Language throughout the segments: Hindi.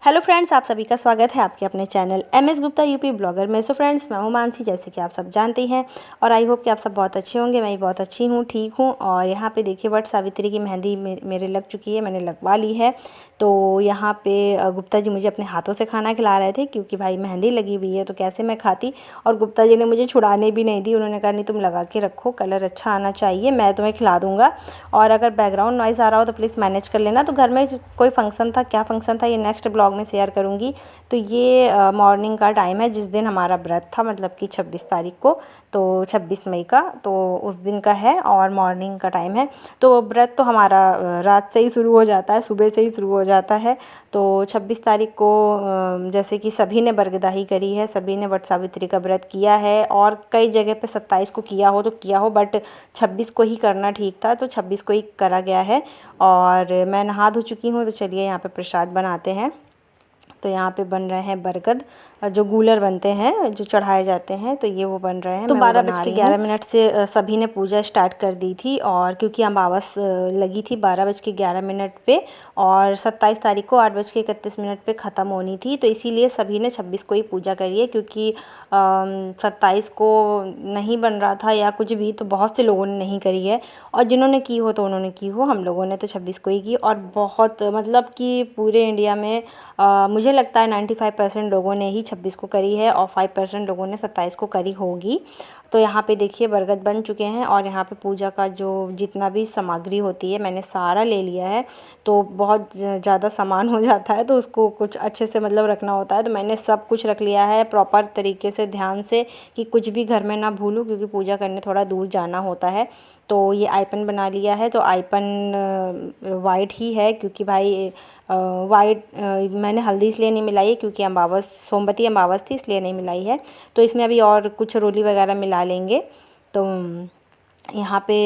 हेलो फ्रेंड्स, आप सभी का स्वागत है आपके अपने channel MS Gupta UP blogger में। सो फ्रेंड्स, मैं हूं मानसी, जैसे कि आप सब जानते हैं। और आई होप कि आप सब बहुत अच्छे होंगे। मैं भी बहुत अच्छी हूं, ठीक हूं। और यहाँ पे देखिए, वट सावित्री की मेहंदी मेरे लग चुकी है, मैंने लगवा ली है। तो यहाँ पे गुप्ता जी मुझे अपने हाथों से खाना खिला रहे थे, क्योंकि भाई मेहंदी लगी हुई है तो कैसे मैं खाती। और गुप्ता जी ने मुझे छुड़ाने भी नहीं दी, उन्होंने कहा नहीं तुम लगा के रखो, कलर अच्छा आना चाहिए, मैं तुम्हें खिला दूँगा। और अगर बैकग्राउंड नॉइज़ आ रहा हो तो प्लीज़ मैनेज कर लेना। तो घर में कोई फंक्शन था, क्या फंक्शन था ये नेक्स्ट ब्लॉग में शेयर करूँगी। तो ये मॉर्निंग का टाइम है जिस दिन हमारा व्रत था, मतलब कि 26 तारीख को, तो 26 मई का, तो उस दिन का है और मॉर्निंग का टाइम है। तो व्रत तो हमारा रात से ही शुरू हो जाता है, सुबह से ही शुरू हो जाता है। तो 26 तारीख को जैसे कि सभी ने बरगदाही करी है, सभी ने वट सावित्री का व्रत किया है। और कई जगह पे 27 को किया हो तो किया हो, बट 26 को ही करना ठीक था, तो 26 को ही करा गया है। और मैं नहा धो चुकी हूँ, तो चलिए यहाँ पे प्रसाद बनाते हैं। तो यहाँ पे बन रहे हैं बरगद, जो गूलर बनते हैं, जो चढ़ाए जाते हैं, तो ये वो बन रहे हैं। तो 12:11 से सभी ने पूजा स्टार्ट कर दी थी। और क्योंकि अमावस लगी थी 12:11 पे, और 27 तारीख को 8:31 पे ख़त्म होनी थी, तो इसीलिए सभी ने 26 को ही पूजा करी है। क्योंकि 27 को नहीं बन रहा था या कुछ भी, तो बहुत से लोगों ने नहीं करी है। और जिन्होंने की हो तो उन्होंने की हो, हम लोगों ने तो 26 को ही की। और बहुत मतलब कि पूरे इंडिया में मुझे लगता है 95% लोगों ने ही 26 को करी है, और 5% लोगों ने 27 को करी होगी। तो यहाँ पे देखिए बरगद बन चुके हैं। और यहाँ पे पूजा का जो जितना भी सामग्री होती है मैंने सारा ले लिया है। तो बहुत ज़्यादा सामान हो जाता है, तो उसको कुछ अच्छे से मतलब रखना होता है। तो मैंने सब कुछ रख लिया है प्रॉपर तरीके से, ध्यान से, कि कुछ भी घर में ना भूलूँ, क्योंकि पूजा करने थोड़ा दूर जाना होता है। तो ये आइपन बना लिया है। तो आइपन वाइट ही है, क्योंकि भाई वाइट मैंने हल्दी इसलिए नहीं मिलाई है क्योंकि सोमवती अमावस थी, इसलिए नहीं मिलाई है। तो इसमें अभी और कुछ रोली वगैरह मिला लेंगे। तो यहाँ पे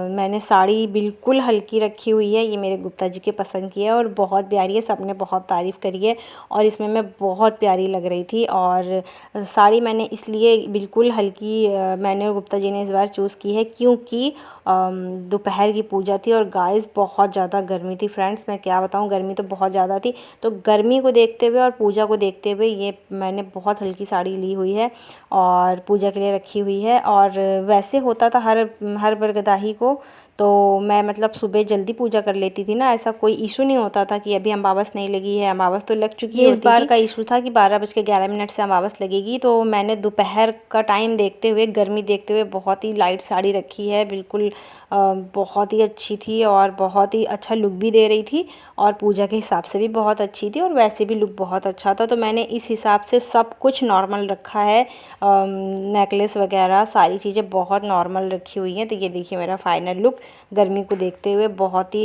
मैंने साड़ी बिल्कुल हल्की रखी हुई है, ये मेरे गुप्ता जी के पसंद की है और बहुत प्यारी है, सबने बहुत तारीफ़ करी है। और इसमें मैं बहुत प्यारी लग रही थी। और साड़ी मैंने इसलिए बिल्कुल हल्की मैंने और गुप्ता जी ने इस बार चूज़ की है, क्योंकि दोपहर की पूजा थी और गाइस बहुत ज़्यादा गर्मी थी। फ्रेंड्स, मैं क्या बताऊँ, गर्मी तो बहुत ज़्यादा थी। तो गर्मी को देखते हुए और पूजा को देखते हुए ये मैंने बहुत हल्की साड़ी ली हुई है और पूजा के लिए रखी हुई है। और वैसे होता था हर बरगदाही को, तो मैं मतलब सुबह जल्दी पूजा कर लेती थी ना, ऐसा कोई इशू नहीं होता था कि अभी अमावस नहीं लगी है, अमावस तो लग चुकी है। इस बार का इशू था कि 12:11 से अमावस लगेगी। तो मैंने दोपहर का टाइम देखते हुए, गर्मी देखते हुए बहुत ही लाइट साड़ी रखी है, बिल्कुल बहुत ही अच्छी थी और बहुत ही अच्छा लुक भी दे रही थी। और पूजा के हिसाब से भी बहुत अच्छी थी और वैसे भी लुक बहुत अच्छा था। तो मैंने इस हिसाब से सब कुछ नॉर्मल रखा है, नेकलेस वगैरह सारी चीज़ें बहुत नॉर्मल रखी हुई हैं। तो ये देखिए मेरा फाइनल लुक, गर्मी को देखते हुए बहुत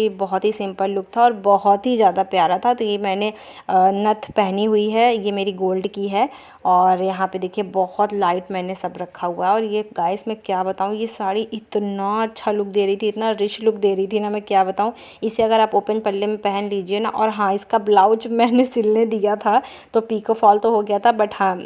ही सिंपल लुक था और बहुत ही ज़्यादा प्यारा था। तो ये मैंने नथ पहनी हुई है, ये मेरी गोल्ड की है। और यहाँ पे देखिए बहुत लाइट मैंने सब रखा हुआ है। और ये गाइस मैं क्या बताऊँ, ये साड़ी इतना अच्छा लुक दे रही थी, इतना रिच लुक दे रही थी ना, मैं क्या बताऊँ। इसे अगर आप ओपन पल्ले में पहन लीजिए ना, और हाँ, इसका ब्लाउज मैंने सिलने दिया था तो पीको फॉल तो हो गया था, बट हाँ,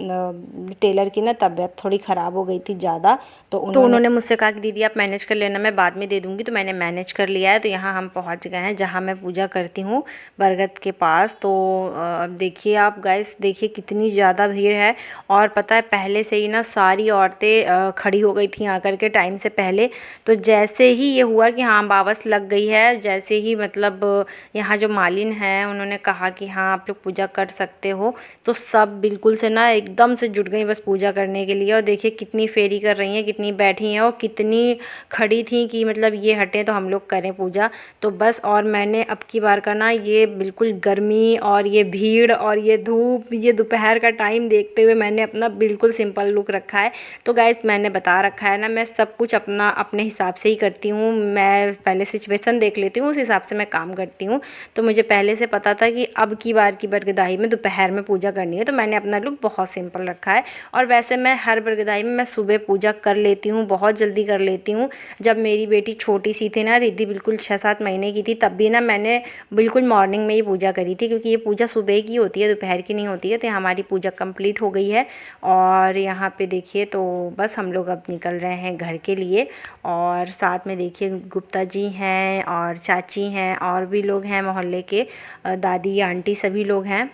टेलर की ना तबीयत थोड़ी ख़राब हो गई थी ज़्यादा, तो उन्होंने मुझसे कहा कि दीदी आप मैनेज कर लेना, मैं बाद में दे दूँगी। तो मैंने मैनेज कर लिया है। तो यहाँ हम पहुँच गए हैं जहाँ मैं पूजा करती हूँ, बरगद के पास। तो अब देखिए आप गाइस, देखिए कितनी ज़्यादा भीड़ है। और पता है पहले से ही ना सारी औरतें खड़ी हो गई थी आकर के टाइम से पहले। तो जैसे ही ये हुआ कि हाँ अमावस लग गई है, जैसे ही मतलब यहाँ जो मालिन है उन्होंने कहा कि हाँ आप लोग पूजा कर सकते हो, तो सब बिल्कुल से ना एकदम से जुट गई बस पूजा करने के लिए। और देखिए कितनी फेरी कर रही हैं, कितनी बैठी हैं और कितनी खड़ी थी कि मतलब ये हटें तो हम लोग करें पूजा। तो बस, और मैंने अब की बार का ना ये बिल्कुल गर्मी और ये भीड़ और ये धूप, ये दोपहर का टाइम देखते हुए मैंने अपना बिल्कुल सिंपल लुक रखा है। तो गाइस मैंने बता रखा है ना, मैं सब कुछ अपने हिसाब से ही करती हूँ। मैं पहले सिचुएशन देख लेती हूँ, उस हिसाब से मैं काम करती हूँ। तो मुझे पहले से पता था कि अब की बार की बरगदाही में दोपहर में पूजा करनी है, तो मैंने अपना लुक बहुत सिंपल रखा है। और वैसे मैं हर बरगदाही में मैं सुबह पूजा कर लेती हूँ, बहुत जल्दी कर लेती हूँ। जब मेरी बेटी छोटी सी थी ना, रिद्धि बिल्कुल 6-7 महीने की थी, तब भी ना मैंने बिल्कुल मॉर्निंग में ही पूजा करी थी, क्योंकि ये पूजा सुबह की होती है, दोपहर की नहीं होती है। तो हमारी पूजा कंप्लीट हो गई है। और यहाँ पे देखिए, तो बस हम लोग अब निकल रहे हैं घर के लिए। और साथ में देखिए गुप्ता जी हैं और चाची हैं और भी लोग हैं, मोहल्ले के दादी आंटी सभी लोग हैं।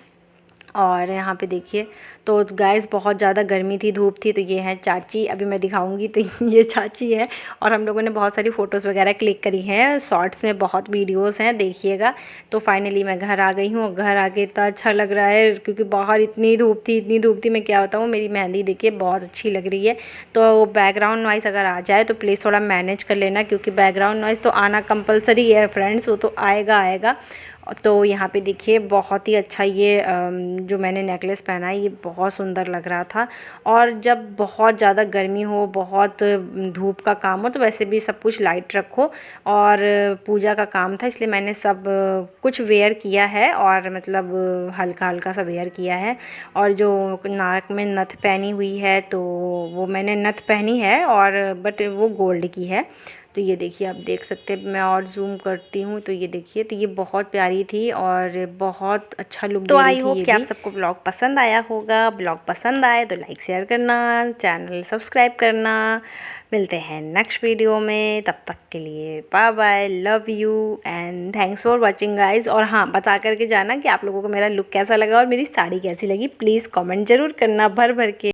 और यहाँ पे देखिए तो गाइस बहुत ज़्यादा गर्मी थी, धूप थी। तो ये है चाची, अभी मैं दिखाऊंगी तो ये चाची है। और हम लोगों ने बहुत सारी फ़ोटोज़ वगैरह क्लिक करी हैं, शॉर्ट्स में बहुत वीडियोस हैं, देखिएगा। तो फाइनली मैं घर आ गई हूँ। घर आके इतना अच्छा लग रहा है क्योंकि बाहर इतनी धूप थी, मैं क्या बताऊँ। मेरी मेहंदी देखिए बहुत अच्छी लग रही है। तो बैकग्राउंड नॉइज़ अगर आ जाए तो प्लीज़ थोड़ा मैनेज कर लेना, क्योंकि बैकग्राउंड नॉइज़ तो आना कंपलसरी है फ्रेंड्स, वो तो आएगा। तो यहाँ पे देखिए बहुत ही अच्छा ये जो मैंने नेकलेस पहना है ये बहुत सुंदर लग रहा था। और जब बहुत ज़्यादा गर्मी हो, बहुत धूप का काम हो, तो वैसे भी सब कुछ लाइट रखो। और पूजा का काम था इसलिए मैंने सब कुछ वेयर किया है, और मतलब हल्का हल्का सा वेयर किया है। और जो नाक में नथ पहनी हुई है तो वो मैंने नथ पहनी है, और बट वो गोल्ड की है। तो ये देखिए आप देख सकते हैं, मैं और जूम करती हूँ तो ये देखिए, तो ये बहुत प्यारी थी और बहुत अच्छा लुक दे रही थी। आई होप कि आप सबको ब्लॉग पसंद आया होगा। ब्लॉग पसंद आए तो लाइक शेयर करना, चैनल सब्सक्राइब करना। मिलते हैं नेक्स्ट वीडियो में, तब तक के लिए bye bye, love you and thanks for watching guys. और हाँ, बता करके जाना कि आप लोगों को मेरा लुक कैसा लगा और मेरी साड़ी कैसी लगी। प्लीज़ कमेंट ज़रूर करना भर भर के।